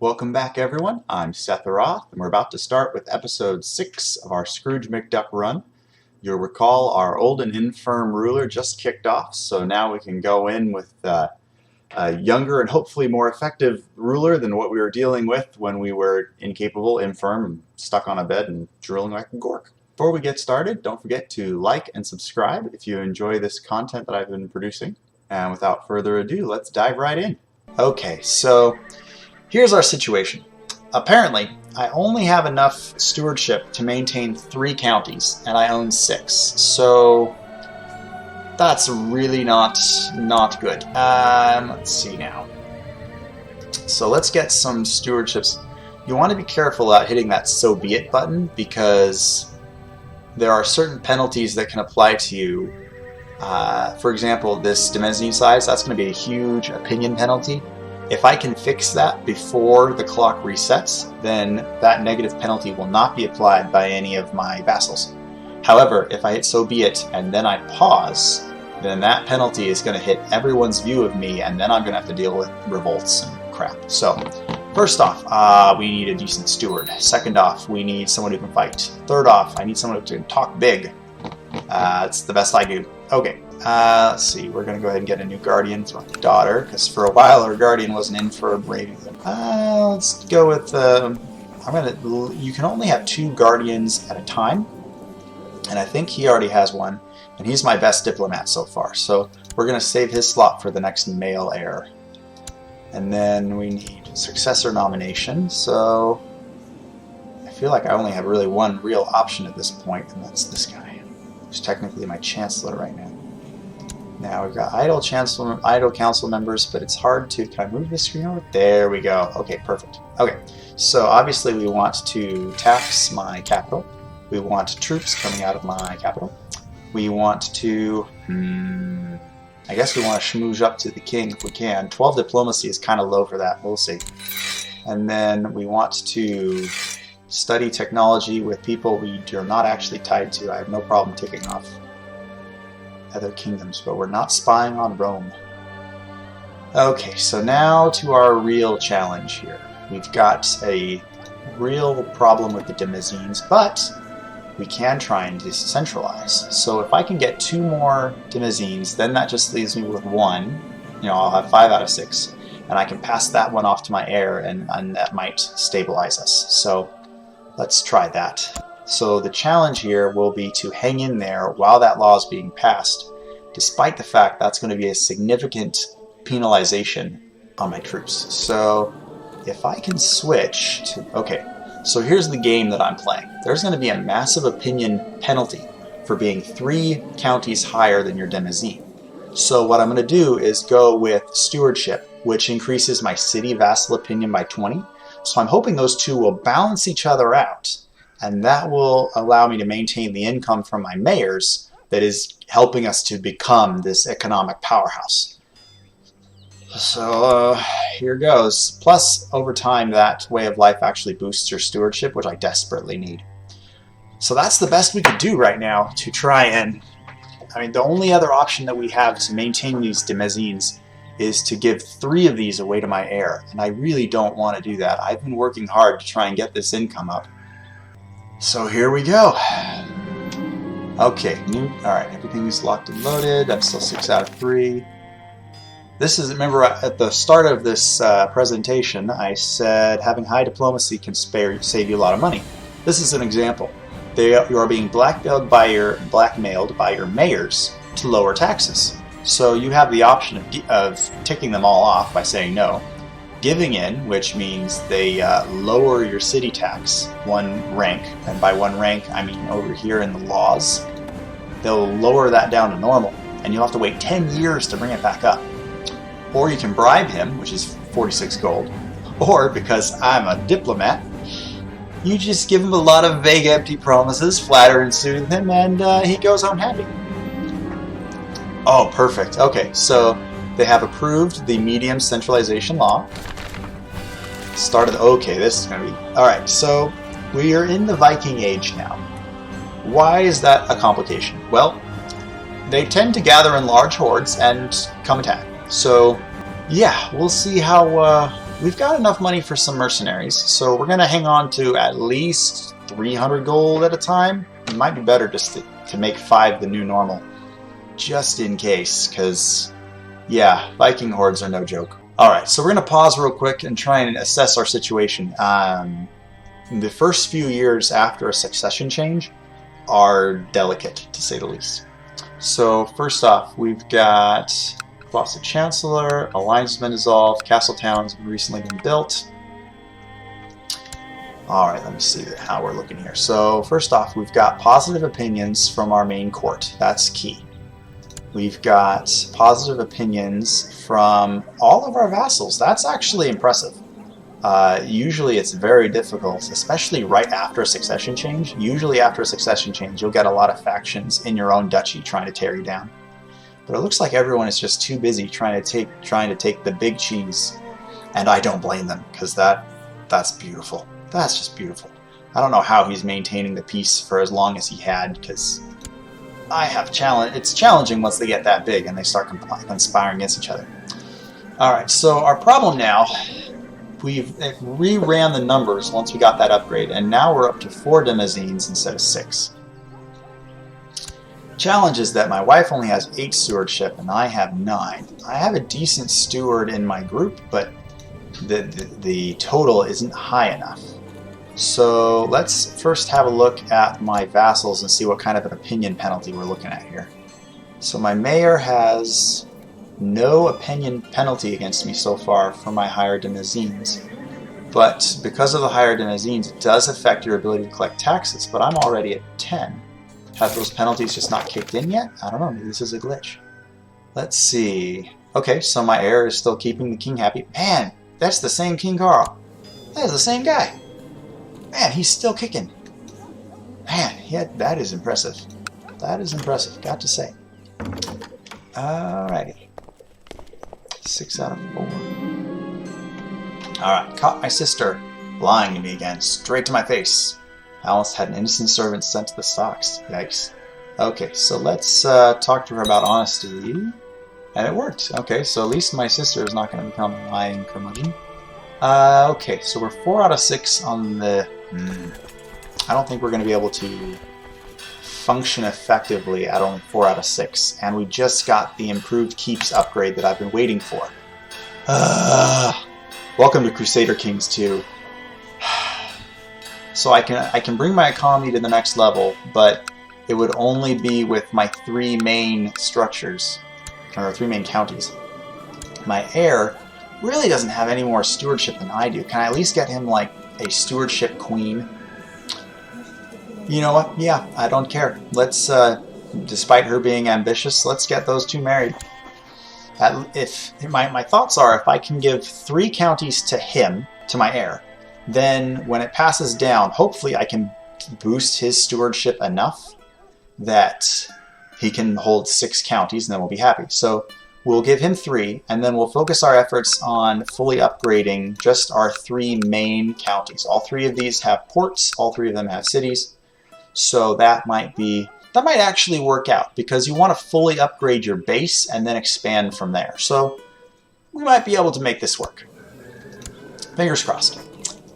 Welcome back, everyone. I'm Seth Roth, and we're about to start with episode 6 of our Scrooge McDuck run. You'll recall our old and infirm ruler just kicked off, so now we can go in with a younger and hopefully more effective ruler than what we were dealing with when we were incapable, infirm, and stuck on a bed and drooling like a gork. Before we get started, don't forget to like and subscribe if you enjoy this content that I've been producing. And without further ado, let's dive right in. Okay, so here's our situation. Apparently, I only have enough stewardship to maintain 3 counties, and I own 6. So that's really not good. Let's see now. So let's get some stewardships. You want to be careful about hitting that "so be it" button, because there are certain penalties that can apply to you. For example, this Demesne size, that's going to be a huge opinion penalty. If I can fix that before the clock resets, then that negative penalty will not be applied by any of my vassals. However, if I hit "so be it" and then I pause, then that penalty is going to hit everyone's view of me, and then I'm going to have to deal with revolts and crap. So, first off, we need a decent steward. Second off, we need someone who can fight. Third off, I need someone who can talk big. That's the best I do. Okay. Let's see, we're going to go ahead and get a new guardian for my daughter, because for a while our guardian wasn't in for a break. Let's go with, you can only have 2 guardians at a time, and I think he already has one, and he's my best diplomat so far, so we're going to save his slot for the next male heir. And then we need successor nomination, so I feel like I only have really one real option at this point, and that's this guy, who's technically my chancellor right now. Now we've got idle council members, but it's hard to... Can I move this screen over? There we go. Okay, perfect. Okay, so obviously we want to tax my capital. We want troops coming out of my capital. We want to... I guess we want to schmooze up to the king if we can. 12 diplomacy is kind of low for that. We'll see. And then we want to study technology with people we are not actually tied to. I have no problem ticking off other kingdoms, but we're not spying on Rome. Okay, so now to our real challenge here. We've got a real problem with the Demesnes, but we can try and decentralize. So if I can get 2 more Demesnes, then that just leaves me with 1. I'll have 5 out of 6, and I can pass that one off to my heir, and that might stabilize us. So let's try that. So the challenge here will be to hang in there while that law is being passed, despite the fact that's going to be a significant penalization on my troops. So if I can switch to... Okay, so here's the game that I'm playing. There's going to be a massive opinion penalty for being 3 counties higher than your Demesne. So what I'm going to do is go with stewardship, which increases my city vassal opinion by 20. So I'm hoping those 2 will balance each other out, and that will allow me to maintain the income from my mayors that is helping us to become this economic powerhouse. So here goes. Plus, over time, that way of life actually boosts your stewardship, which I desperately need. So that's the best we could do right now to try and... the only other option that we have to maintain these Demesnes is to give 3 of these away to my heir, and I really don't want to do that. I've been working hard to try and get this income up. So here we go. Okay, alright, everything's locked and loaded. I'm still 6 out of 3. This is, remember at the start of this presentation, I said having high diplomacy can save you a lot of money. This is an example. You are being blackmailed by your mayors to lower taxes. So you have the option of ticking them all off by saying no. Giving in, which means they lower your city tax 1 rank, and by 1 rank I mean over here in the laws, they'll lower that down to normal, and you'll have to wait 10 years to bring it back up. Or you can bribe him, which is 46 gold, or because I'm a diplomat, you just give him a lot of vague empty promises, flatter and soothe him, and he goes home happy. Oh, perfect. Okay, so they have approved the medium centralization law. Okay, this is going to be... Alright, so we are in the Viking Age now. Why is that a complication? Well, they tend to gather in large hordes and come attack. So, yeah, we'll see how we've got enough money for some mercenaries, so we're going to hang on to at least 300 gold at a time. It might be better just to make 5 the new normal, just in case, because, yeah, Viking hordes are no joke. Alright, so we're going to pause real quick and try and assess our situation. The first few years after a succession change are delicate, to say the least. So, first off, we've got lost a chancellor, alliance has been dissolved, castle towns have recently been built. Alright, let me see how we're looking here. So, first off, we've got positive opinions from our main court. That's key. We've got positive opinions from all of our vassals. That's actually impressive. Usually it's very difficult, especially right after a succession change. Usually after a succession change, you'll get a lot of factions in your own duchy trying to tear you down. But it looks like everyone is just too busy trying to take the big cheese. And I don't blame them, because that's beautiful. That's just beautiful. I don't know how he's maintaining the peace for as long as he had, because it's challenging once they get that big and they start conspiring against each other. Alright, so our problem now, we've re-ran the numbers once we got that upgrade, and now we're up to 4 demesnes instead of 6. Challenge is that my wife only has 8 stewardship and I have 9. I have a decent steward in my group, but the total isn't high enough. So let's first have a look at my vassals and see what kind of an opinion penalty we're looking at here. So my mayor has no opinion penalty against me so far for my higher demesnes. But because of the higher demesnes, it does affect your ability to collect taxes, but I'm already at 10. Have those penalties just not kicked in yet? I don't know, maybe this is a glitch. Let's see. Okay, so my heir is still keeping the king happy. Man, that's the same King Carl. That is the same guy. Man, he's still kicking. Man, yeah, that is impressive. That is impressive, got to say. Alrighty. 6 out of 4. Alright, caught my sister lying to me again, straight to my face. I almost had an innocent servant sent to the stocks. Yikes. Okay, so let's talk to her about honesty. And it worked. Okay, so at least my sister is not going to become a lying curmudgeon. Okay, so we're 4 out of 6 on the... I don't think we're going to be able to function effectively at only 4 out of 6. And we just got the improved keeps upgrade that I've been waiting for. Welcome to Crusader Kings 2. So I can bring my economy to the next level, but it would only be with my 3 main structures, or 3 main counties. My heir really doesn't have any more stewardship than I do. Can I at least get him like a stewardship queen? You know what? Yeah, I don't care. Let's, despite her being ambitious, let's get those 2 married. If my thoughts are, if I can give 3 counties to him, to my heir, then when it passes down, hopefully I can boost his stewardship enough that he can hold 6 counties, and then we'll be happy. So we'll give him 3, and then we'll focus our efforts on fully upgrading just our 3 main counties. All 3 of these have ports, all 3 of them have cities, so that might actually work out, because you want to fully upgrade your base and then expand from there. So we might be able to make this work. Fingers crossed.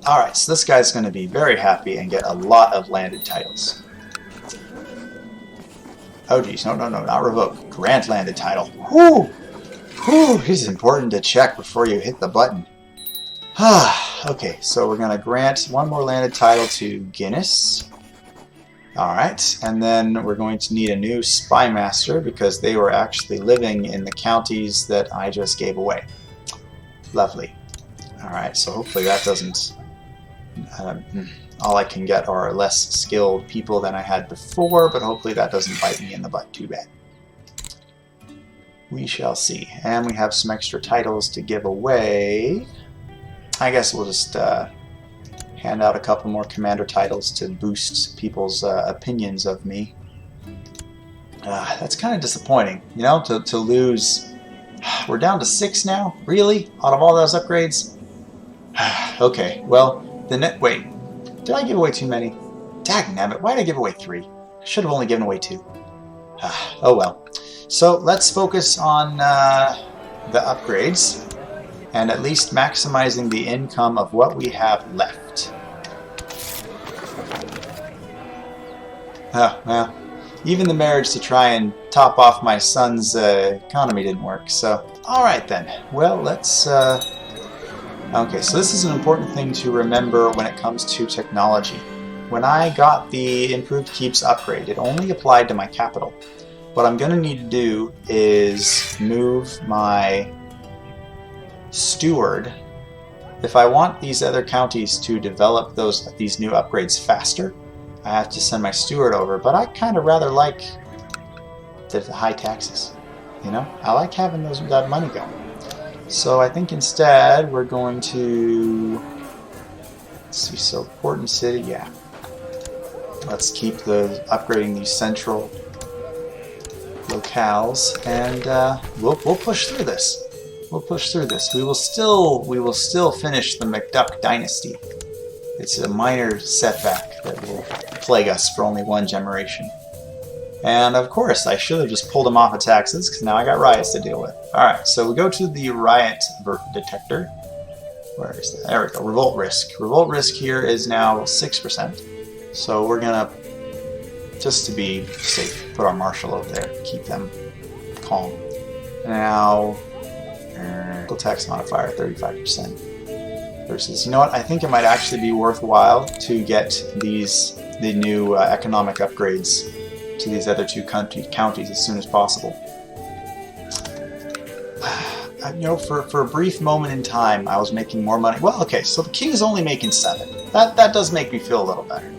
Alright, so this guy's going to be very happy and get a lot of landed titles. Oh geez, no, not revoke. Grant landed title. Whew! Whew! It's important to check before you hit the button. Okay, so we're going to grant 1 more landed title to Guinness. Alright, and then we're going to need a new spy master because they were actually living in the counties that I just gave away. Lovely. Alright, so hopefully that doesn't... all I can get are less skilled people than I had before, but hopefully that doesn't bite me in the butt too bad. We shall see. And we have some extra titles to give away. I guess we'll just hand out a couple more commander titles to boost people's opinions of me. That's kind of disappointing, you know, to lose. We're down to 6 now? Really? Out of all those upgrades? Okay, well... Wait, did I give away too many? Dagnabbit, why did I give away 3? I should have only given away 2. Oh well. So let's focus on the upgrades. and at least maximizing the income of what we have left. Oh, well, even the marriage to try and top off my son's economy didn't work, so... Alright then, well, let's... Okay, so this is an important thing to remember when it comes to technology. When I got the Improved Keeps upgrade, it only applied to my capital. What I'm going to need to do is move my steward. If I want these other counties to develop these new upgrades faster, I have to send my steward over, but I kind of rather like the high taxes. You know, I like having that money going. So I think instead we're going to, let's see, so port and city, yeah. Let's keep upgrading these central locales, and we'll push through this. We'll push through this. We will still finish the McDuck Dynasty. It's a minor setback that will plague us for only one generation. And of course, I should have just pulled them off of taxes, because now I got riots to deal with. Alright, so we go to the riot detector. Where is that? There we go. Revolt risk. Revolt risk here is now 6%. So we're gonna, just to be safe, put our marshal over there, keep them calm. Now, tax modifier 35%. Versus, you know what? I think it might actually be worthwhile to get the new economic upgrades to these other two counties as soon as possible. You know, for a brief moment in time, I was making more money. Well, okay, so the king's only making 7. That does make me feel a little better.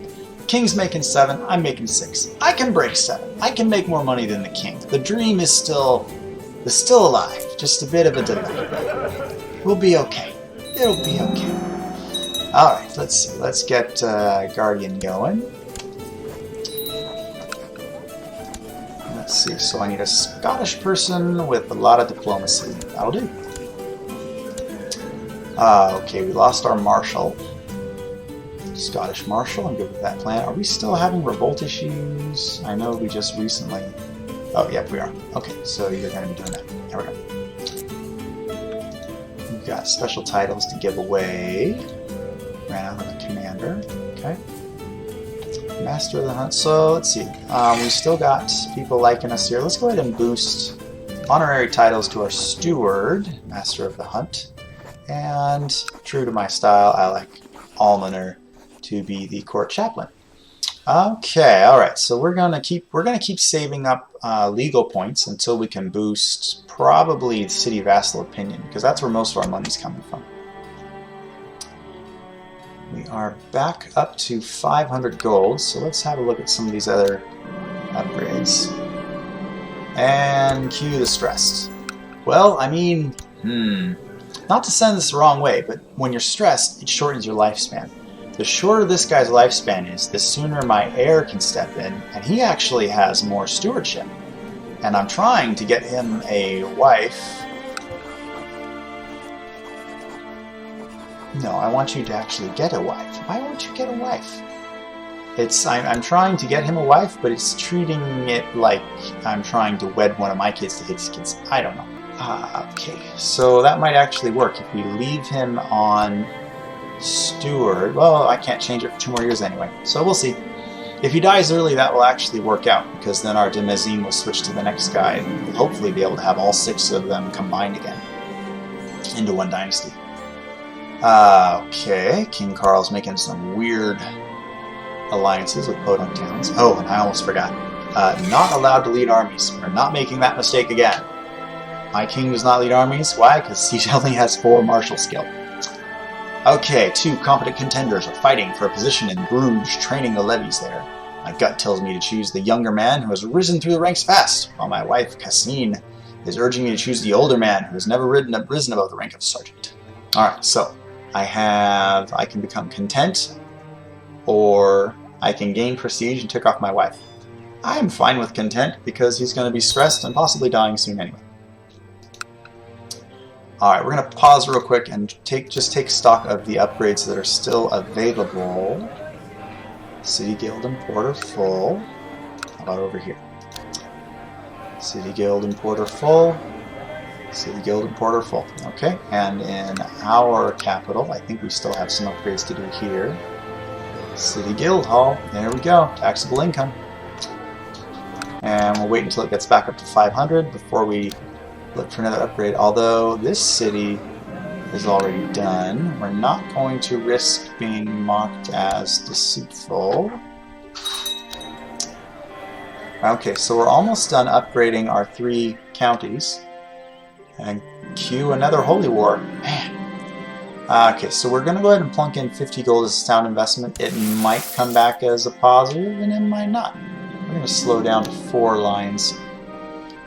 King's making 7, I'm making 6. I can break 7. I can make more money than the king. The dream is still alive. Just a bit of a delay. We'll be okay. It'll be okay. Alright, let's see. Let's get Guardian going. Let's see. So I need a Scottish person with a lot of diplomacy. That'll do. Okay, we lost our Marshal. Scottish Marshal, I'm good with that plan. Are we still having revolt issues? I know we just recently... Oh, yep, we are. Okay, so you're going to be doing that. There we go. We've got special titles to give away. Ran out of the commander. Okay. Master of the Hunt. So, let's see. We still got people liking us here. Let's go ahead and boost honorary titles to our Steward, Master of the Hunt. And, true to my style, I like Almoner to be the court chaplain. Okay, alright, so we're gonna keep saving up legal points until we can boost probably city vassal opinion, because that's where most of our money's coming from. We are back up to 500 gold, so let's have a look at some of these other upgrades. And cue the stressed. Well, I mean, not to send this the wrong way, but when you're stressed, it shortens your lifespan. The shorter this guy's lifespan is, the sooner my heir can step in, and he actually has more stewardship. And I'm trying to get him a wife. No, I want you to actually get a wife. Why won't you get a wife? I'm trying to get him a wife, but it's treating it like I'm trying to wed one of my kids to his kids. I don't know. Okay, so that might actually work if we leave him on Steward. Well, I can't change it for 2 more years anyway, so we'll see. If he dies early, that will actually work out, because then our Demesine will switch to the next guy, and we'll hopefully be able to have all 6 of them combined again into one dynasty. Okay, King Carl's making some weird alliances with podunk towns. Oh, and I almost forgot. Not allowed to lead armies. We're not making that mistake again. My king does not lead armies. Why? Because he only has 4 martial skill. Okay, 2 competent contenders are fighting for a position in Bruges, training the levies there. My gut tells me to choose the younger man who has risen through the ranks fast, while my wife, Cassine, is urging me to choose the older man who has never risen above the rank of sergeant. Alright, so I can become content, or I can gain prestige and tick off my wife. I'm fine with content, because he's going to be stressed and possibly dying soon anyway. Alright, we're going to pause real quick and just take stock of the upgrades that are still available. City Guild Importer full. How about over here? City Guild Importer full. City Guild and Port are full. Okay, and in our capital, I think we still have some upgrades to do here. City Guild Hall, there we go, taxable income. And we'll wait until it gets back up to 500 before we look for another upgrade. Although this city is already done, we're not going to risk being marked as deceitful. Okay, so we're almost done upgrading our 3 counties. And cue another holy war. Man. Okay, so we're going to go ahead and plunk in 50 gold as a town investment. It might come back as a positive, and it might not. We're going to slow down to 4 lines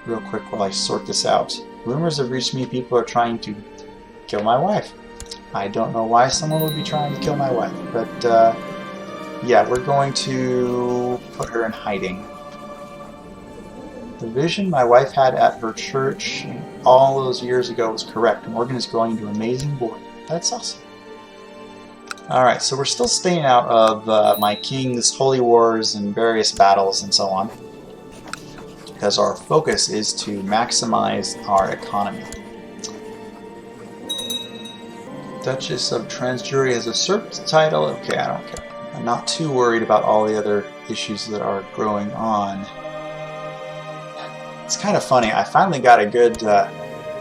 real quick while I sort this out. Rumors have reached me people are trying to kill my wife. I don't know why someone would be trying to kill my wife, but yeah, we're going to put her in hiding. The vision my wife had at her church all those years ago was correct. Morgan is growing into an amazing boy. That's awesome. Alright, so we're still staying out of my king's holy wars and various battles and so on, because our focus is to maximize our economy. Duchess of Transjury has usurped the title. Okay, I don't care. I'm not too worried about all the other issues that are growing on. It's kind of funny. I finally got a good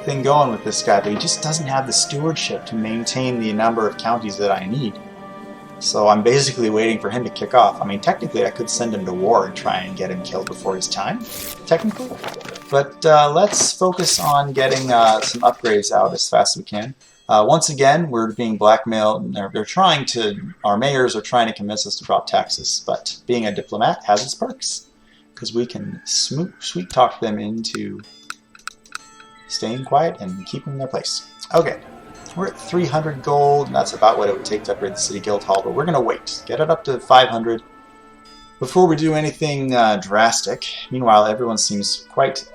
thing going with this guy, but he just doesn't have the stewardship to maintain the number of counties that I need. So I'm basically waiting for him to kick off. I mean, technically I could send him to war and try and get him killed before his time, technically. But let's focus on getting some upgrades out as fast as we can. Once again, we're being blackmailed. They're trying to, our mayors are trying to convince us to drop taxes, but being a diplomat has its perks, because we can sweet talk them into staying quiet and keeping their place. Okay, we're at 300 gold, and that's about what it would take to upgrade the City Guild Hall, but we're going to wait. Get it up to 500 before we do anything drastic. Meanwhile, everyone seems quite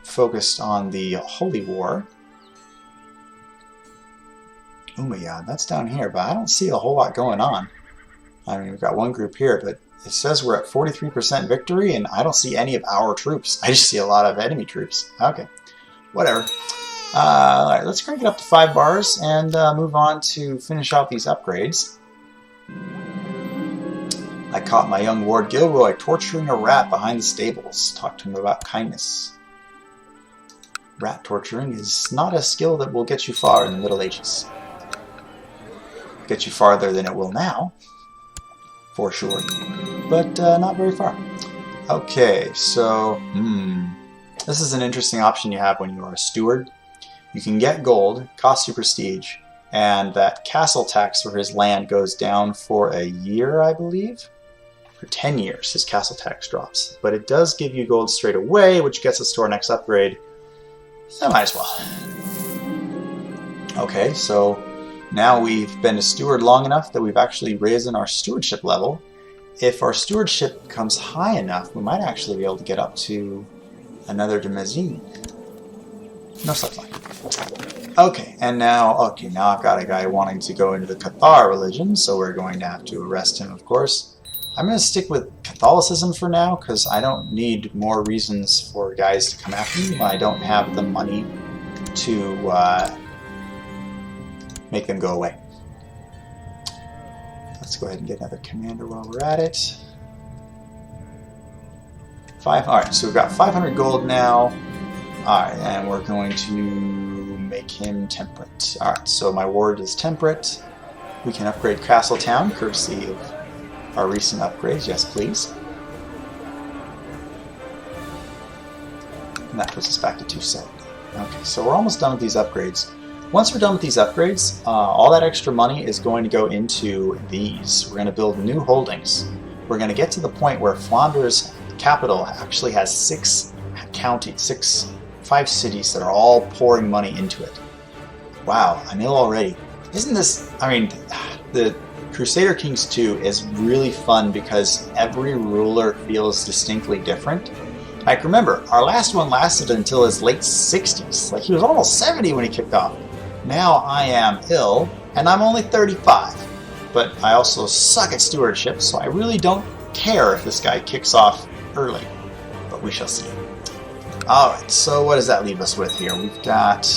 focused on the Holy War. Oh my god, that's down here, but I don't see a whole lot going on. I mean, we've got one group here, but it says we're at 43% victory, and I don't see any of our troops. I just see a lot of enemy troops. Okay, whatever. Alright, let's crank it up to 5 bars and move on to finish out these upgrades. I caught my young ward Gilroy torturing a rat behind the stables. Talked to him about kindness. Rat torturing is not a skill that will get you far in the Middle Ages. Get you farther than it will now, for sure, but not very far. Okay, so this is an interesting option you have when you are a steward. You can get gold, costs you prestige, and that castle tax for his land goes down for a year, I believe. For 10 years, his castle tax drops. But it does give you gold straight away, which gets us to our next upgrade. So might as well. Okay, so now we've been a steward long enough that we've actually risen our stewardship level. If our stewardship comes high enough, we might actually be able to get up to another Demazine. No such luck. Okay, and now I've got a guy wanting to go into the Cathar religion, so we're going to have to arrest him, of course. I'm going to stick with Catholicism for now, because I don't need more reasons for guys to come after me when I don't have the money to make them go away. Let's go ahead and get another commander while we're at it. Alright, so we've got 500 gold now. Alright, and we're going to make him temperate. Alright, so my ward is temperate. We can upgrade Castletown, courtesy of our recent upgrades. Yes, please. And that puts us back to 270. Okay, so we're almost done with these upgrades. Once we're done with these upgrades, all that extra money is going to go into these. We're going to build new holdings. We're going to get to the point where Flanders capital actually has 6 counties, 5 cities that are all pouring money into it. Wow, I'm ill already. Isn't this, I mean, the Crusader Kings 2 is really fun because every ruler feels distinctly different. Like, remember, our last one lasted until his late 60s. Like, he was almost 70 when he kicked off. Now I am ill, and I'm only 35. But I also suck at stewardship, so I really don't care if this guy kicks off early. But we shall see. Alright, so what does that leave us with here? We've got...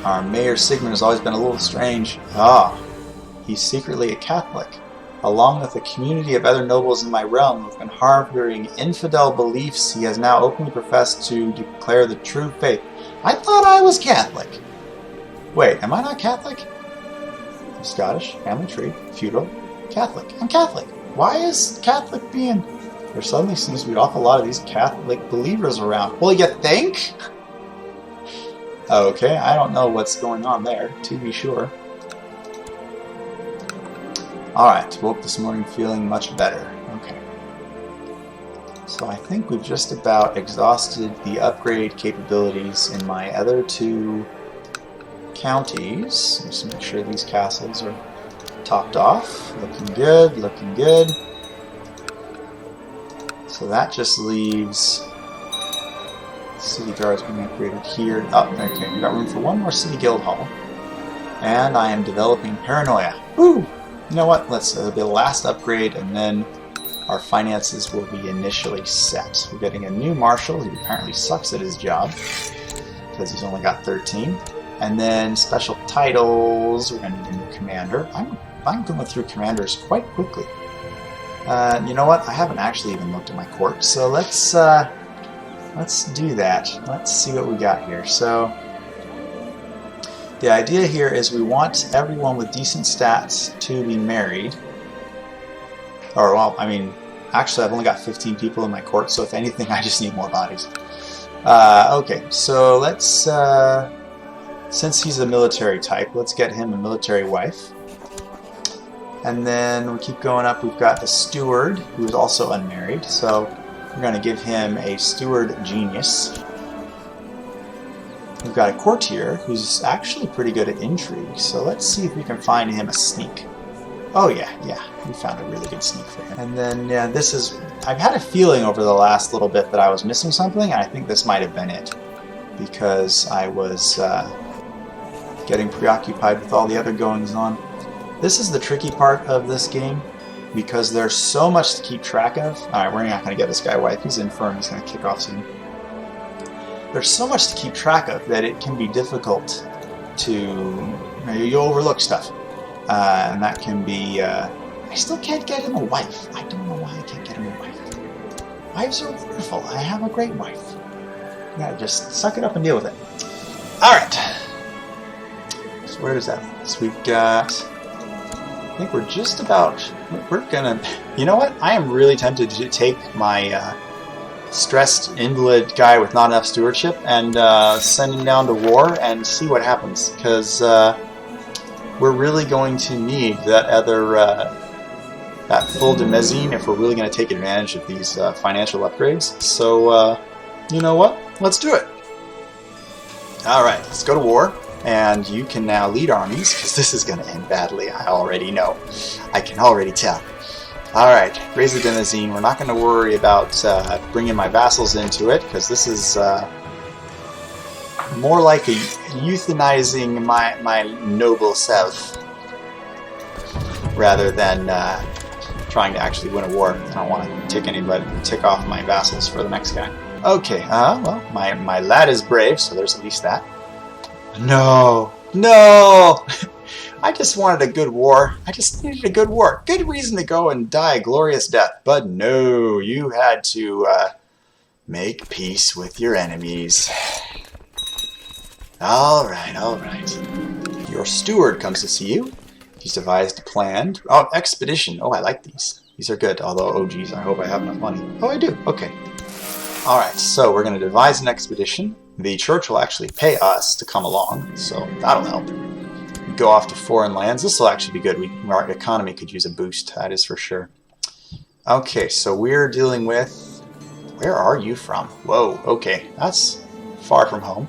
Our Mayor Sigmund has always been a little strange. Ah, he's secretly a Catholic. Along with a community of other nobles in my realm who have been harboring infidel beliefs, he has now openly professed to declare the true faith. I thought I was Catholic. Wait, am I not Catholic? I'm Scottish, family tree, feudal, Catholic. I'm Catholic. Why is Catholic being... There suddenly seems to be an awful lot of these Catholic believers around. Well, you think? Okay, I don't know what's going on there, to be sure. Alright, woke this morning feeling much better. Okay. So I think we've just about exhausted the upgrade capabilities in my other two counties. Just make sure these castles are topped off. Looking good, looking good. So that just leaves city guards being upgraded here. Oh, okay, we've got room for one more city guild hall. And I am developing paranoia. Woo! You know what? Let's be the last upgrade, and then our finances will be initially set. We're getting a new marshal who apparently sucks at his job because he's only got 13. And then special titles. We're going to need a new commander. I'm going through commanders quite quickly. You know what? I haven't actually even looked at my court, so let's do that. Let's see what we got here. So. The idea here is we want everyone with decent stats to be married. Or, well, I mean, actually I've only got 15 people in my court, so if anything, I just need more bodies. Okay, so let's, since he's a military type, let's get him a military wife. And then we keep going up, we've got the steward, who's also unmarried, so we're going to give him a steward genius. We've got a courtier who's actually pretty good at intrigue, so let's see if we can find him a sneak. Oh yeah, we found a really good sneak for him. And then, yeah, this is... I've had a feeling over the last little bit that I was missing something, and I think this might have been it. Because I was getting preoccupied with all the other goings-on. This is the tricky part of this game, because there's so much to keep track of. Alright, we're not going to get this guy a wife. He's infirm. He's going to kick off soon. There's so much to keep track of that it can be difficult to... You overlook stuff. And that can be... I still can't get him a wife. I don't know why I can't get him a wife. Wives are wonderful. I have a great wife. You gotta just suck it up and deal with it. Alright. So where does that leave us? We've got... I think we're just about... We're gonna... You know what? I am really tempted to take my... stressed invalid guy with not enough stewardship and send him down to war and see what happens, because we're really going to need that other that full demesne if we're really going to take advantage of these financial upgrades. So you know what, let's do it. Alright, let's go to war, and you can now lead armies, because this is going to end badly. I already know. I can already tell. Alright, raise the demesne. We're not going to worry about bringing my vassals into it, because this is more like a euthanizing my noble self, rather than trying to actually win a war. I don't want to tick off my vassals for the next guy. Okay, well, my lad is brave, so there's at least that. No! I just wanted a good war. I just needed a good war. Good reason to go and die a glorious death. But no, you had to make peace with your enemies. Alright. Your steward comes to see you. He's devised a plan. Oh, expedition. Oh, I like these. These are good. Although, oh geez, I hope I have enough money. Oh, I do. Okay. Alright, so we're going to devise an expedition. The church will actually pay us to come along, so that'll help. Go off to foreign lands. This will actually be good. Our economy could use a boost, that is for sure. Okay, so we're dealing with... Where are you from? Whoa, okay, that's far from home.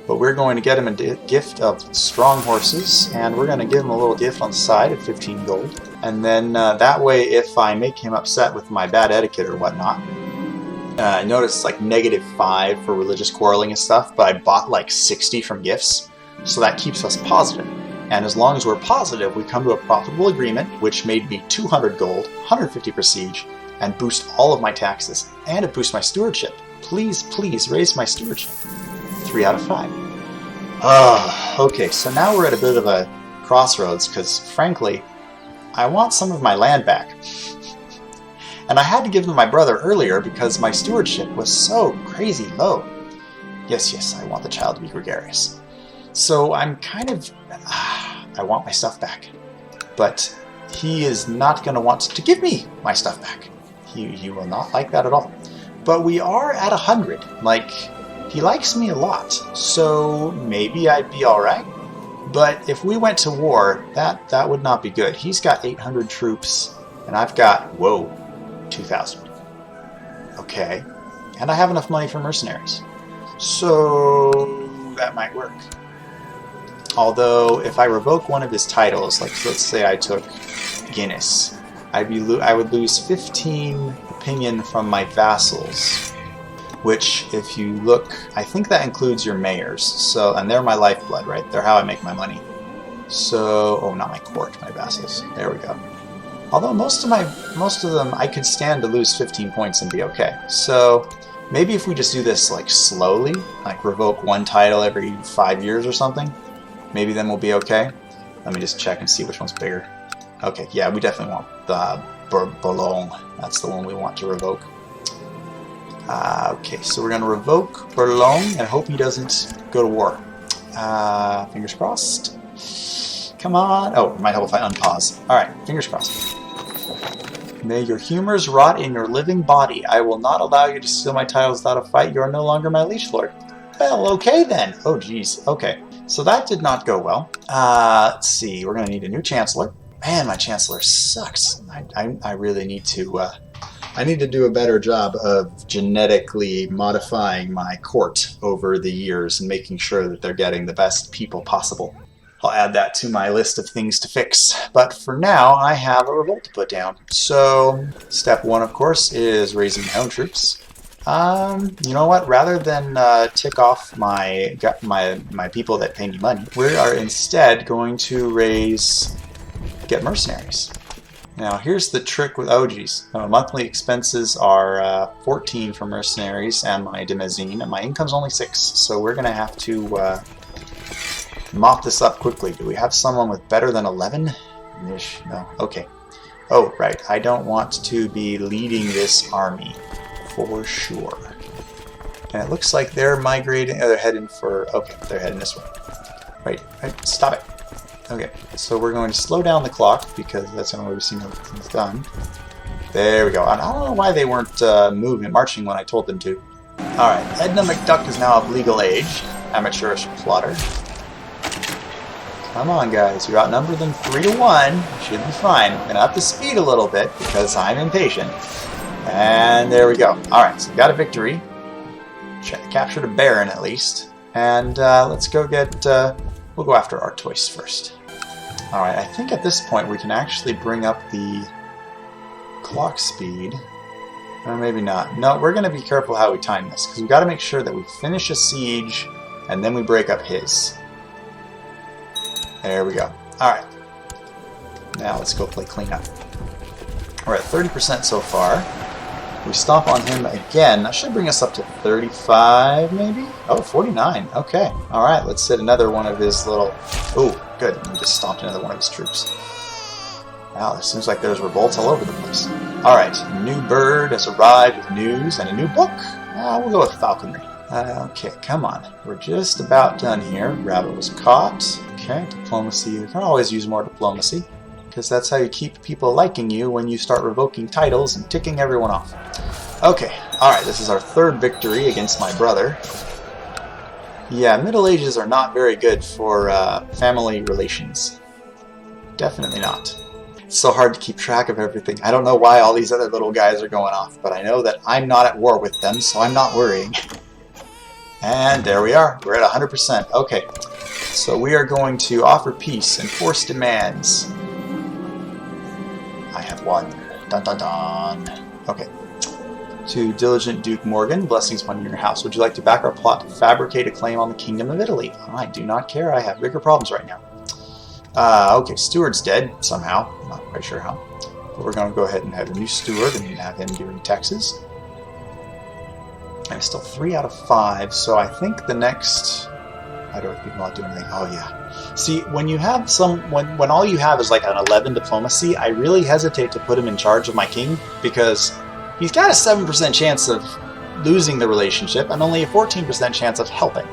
But we're going to get him a gift of strong horses, and we're going to give him a little gift on the side of 15 gold. And then that way, if I make him upset with my bad etiquette or whatnot, notice it's like -5 for religious quarreling and stuff, but I bought like 60 from gifts, so that keeps us positive. And as long as we're positive, we come to a profitable agreement, which made me 200 gold, 150 prestige, and boost all of my taxes, and it boosts my stewardship. Please, please raise my stewardship. 3 out of 5. Okay, so now we're at a bit of a crossroads, because frankly, I want some of my land back. And I had to give them to my brother earlier because my stewardship was so crazy low. Yes, I want the child to be gregarious. So I'm kind of... I want my stuff back. But he is not going to want to give me my stuff back. He will not like that at all. But we are at 100. Like, he likes me a lot. So maybe I'd be alright. But if we went to war, that would not be good. He's got 800 troops, and I've got, 2,000. Okay. And I have enough money for mercenaries. So that might work. Although, if I revoke one of his titles, like let's say I took Guinness, I would lose 15 opinion from my vassals, which, if you look, I think that includes your mayors. So, and they're my lifeblood, right? They're how I make my money. So, not my court, my vassals. There we go. Although most of them, I could stand to lose 15 points and be okay. So, maybe if we just do this like slowly, like revoke one title every 5 years or something, maybe then we'll be okay. Let me just check and see which one's bigger. Okay, yeah, we definitely want the Boulogne. That's the one we want to revoke. Okay, so we're going to revoke Boulogne and hope he doesn't go to war. Fingers crossed. Come on. Oh, it might help if I unpause. Alright, fingers crossed. May your humors rot in your living body. I will not allow you to steal my titles without a fight. You are no longer my liege lord. Well, okay then. Oh, geez. Okay. So that did not go well. Let's see. We're going to need a new chancellor. Man, my chancellor sucks. I really need to... I need to do a better job of genetically modifying my court over the years and making sure that they're getting the best people possible. I'll add that to my list of things to fix. But for now, I have a revolt to put down. So, step 1, of course, is raising my own troops. You know what? Rather than tick off my people that pay me money, we are instead going to get mercenaries. Now, here's the trick with OGs. Monthly expenses are 14 for mercenaries and my demesne, and my income's only 6, so we're going to have to mop this up quickly. Do we have someone with better than 11? No. Okay. Oh, right. I don't want to be leading this army, for sure. And it looks like they're migrating. Oh, they're heading for... Okay, they're heading this way. Right. Stop it. Okay, so we're going to slow down the clock because that's the only way we've seen everything's done. There we go. And I don't know why they weren't marching when I told them to. Alright, Edna McDuck is now of legal age. Amateurish plotter. Come on, guys. You're outnumbered them 3-1. You should be fine. I'm going to up the speed a little bit because I'm impatient. And there we go. Alright, so we got a victory. Captured a baron, at least. And let's go get... we'll go after Artois first. Alright, I think at this point we can actually bring up the clock speed. Or maybe not. No, we're going to be careful how we time this, because we've got to make sure that we finish a siege, and then we break up his. There we go. Alright. Now let's go play cleanup. We're at 30% so far. We stomp on him again. That should bring us up to 35, maybe? Oh, 49. Okay. Alright, let's hit another one of his little... Oh, good. We just stomped another one of his troops. Wow, it seems like there's revolts all over the place. Alright, a new bird has arrived with news and a new book. We'll go with falconry. Okay, come on. We're just about done here. Rabbit was caught. Okay, diplomacy. You can always use more diplomacy, because that's how you keep people liking you when you start revoking titles and ticking everyone off. Okay, alright, this is our third victory against my brother. Yeah, Middle Ages are not very good for family relations. Definitely not. It's so hard to keep track of everything. I don't know why all these other little guys are going off, but I know that I'm not at war with them, so I'm not worrying. And there we are. We're at 100%. Okay, so we are going to offer peace and force demands. I have won. Dun dun dun. Okay. To Diligent Duke Morgan, blessings upon your house. Would you like to back our plot to fabricate a claim on the Kingdom of Italy? I do not care. I have bigger problems right now. Okay, Steward's dead, somehow. Not quite sure how. But we're going to go ahead and have a new steward and have him doing taxes. I'm still 3 out of 5, so I think the next... I don't think not doing anything. Oh yeah. See, when you have when all you have is like an 11 diplomacy, I really hesitate to put him in charge of my king because he's got a 7% chance of losing the relationship and only a 14% chance of helping.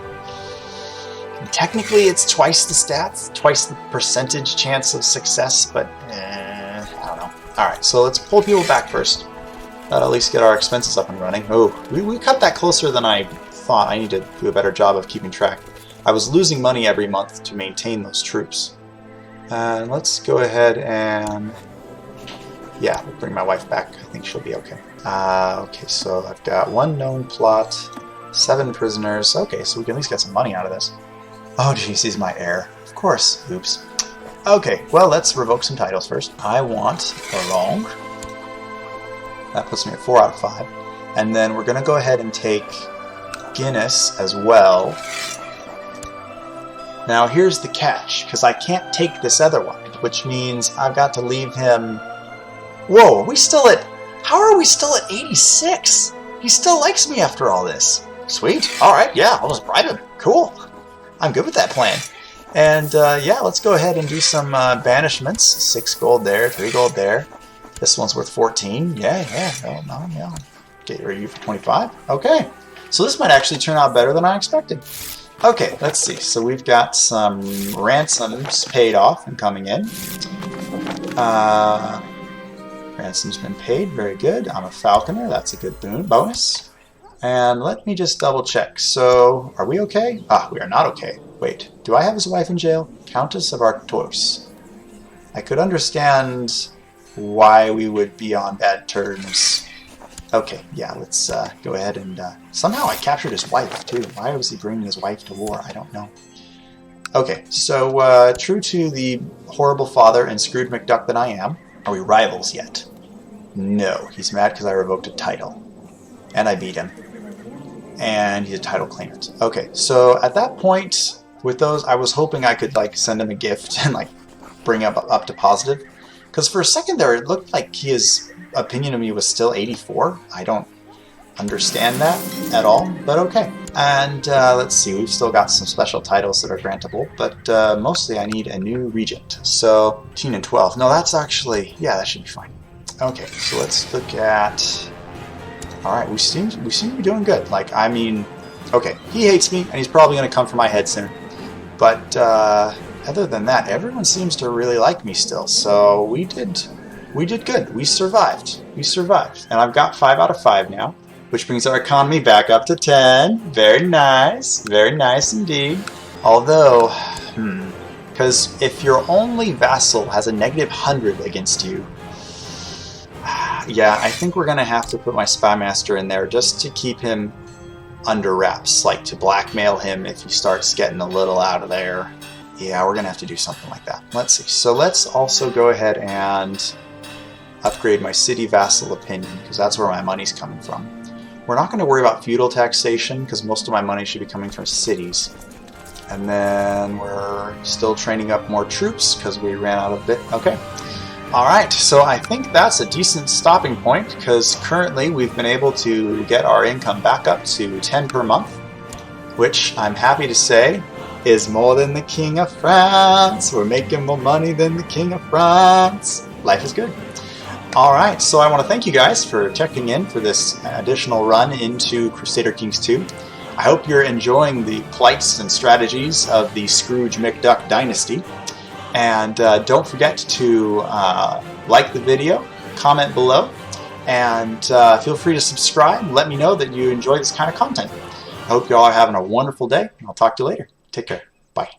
And technically, it's twice the stats, twice the percentage chance of success, but I don't know. All right, so let's pull people back first. That'll at least get our expenses up and running. Oh, we cut that closer than I thought. I need to do a better job of keeping track. I was losing money every month to maintain those troops. Let's go ahead and... yeah, we'll bring my wife back. I think she'll be okay. Okay, so I've got 1 known plot, 7 prisoners. Okay, so we can at least get some money out of this. Oh, geez, he's my heir. Of course. Oops. Okay, well, let's revoke some titles first. I want Long. That puts me at 4 out of 5. And then we're going to go ahead and take Guinness as well. Now here's the catch, because I can't take this other one, which means I've got to leave him... Whoa, are we still at... How are we still at 86? He still likes me after all this. Sweet. Alright, yeah, I'll just bribe him. Cool. I'm good with that plan. And yeah, let's go ahead and do some banishments. 6 gold there, 3 gold there. This one's worth 14. Yeah. Get rid of you for 25. Okay. So this might actually turn out better than I expected. Okay, let's see. So we've got some ransoms paid off and coming in. Ransom's been paid. Very good. I'm a falconer. That's a good bonus. And let me just double check. So, are we okay? Ah, we are not okay. Wait, do I have his wife in jail? Countess of Artois. I could understand why we would be on bad terms. Okay, yeah, let's go ahead and... somehow I captured his wife, too. Why was he bringing his wife to war? I don't know. Okay, so true to the horrible father and Scrooge McDuck that I am, are we rivals yet? No, he's mad because I revoked a title. And I beat him. And he's a title claimant. Okay, so at that point, with those, I was hoping I could, like, send him a gift and, like, bring up to positive. Because for a second there, it looked like his opinion of me was still 84. I don't understand that at all, but okay. And let's see, we've still got some special titles that are grantable, but mostly I need a new regent. So 10 and 12. No, that's actually, yeah, that should be fine. Okay, so let's look at... Alright, we seem to be doing good. Like, I mean, okay, he hates me, and he's probably going to come for my head soon. But other than that, everyone seems to really like me still. So we did good. We survived. And I've got 5 out of 5 now, which brings our economy back up to 10. Very nice indeed. Although, because if your only vassal has a -100 against you, yeah, I think we're going to have to put my spy master in there just to keep him under wraps, like to blackmail him if he starts getting a little out of there. Yeah, we're going to have to do something like that. Let's see. So let's also go ahead and upgrade my city vassal opinion, because that's where my money's coming from. We're not going to worry about feudal taxation, because most of my money should be coming from cities. And then we're still training up more troops, because we ran out of bit. Okay. Alright, so I think that's a decent stopping point, because currently we've been able to get our income back up to 10 per month, which I'm happy to say is more than the King of France. We're making more money than the King of France. Life is good. Alright, so I want to thank you guys for checking in for this additional run into Crusader Kings 2. I hope you're enjoying the plights and strategies of the Scrooge McDuck Dynasty. And don't forget to like the video, comment below, and feel free to subscribe. Let me know that you enjoy this kind of content. I hope you all are having a wonderful day, and I'll talk to you later. Take care. Bye.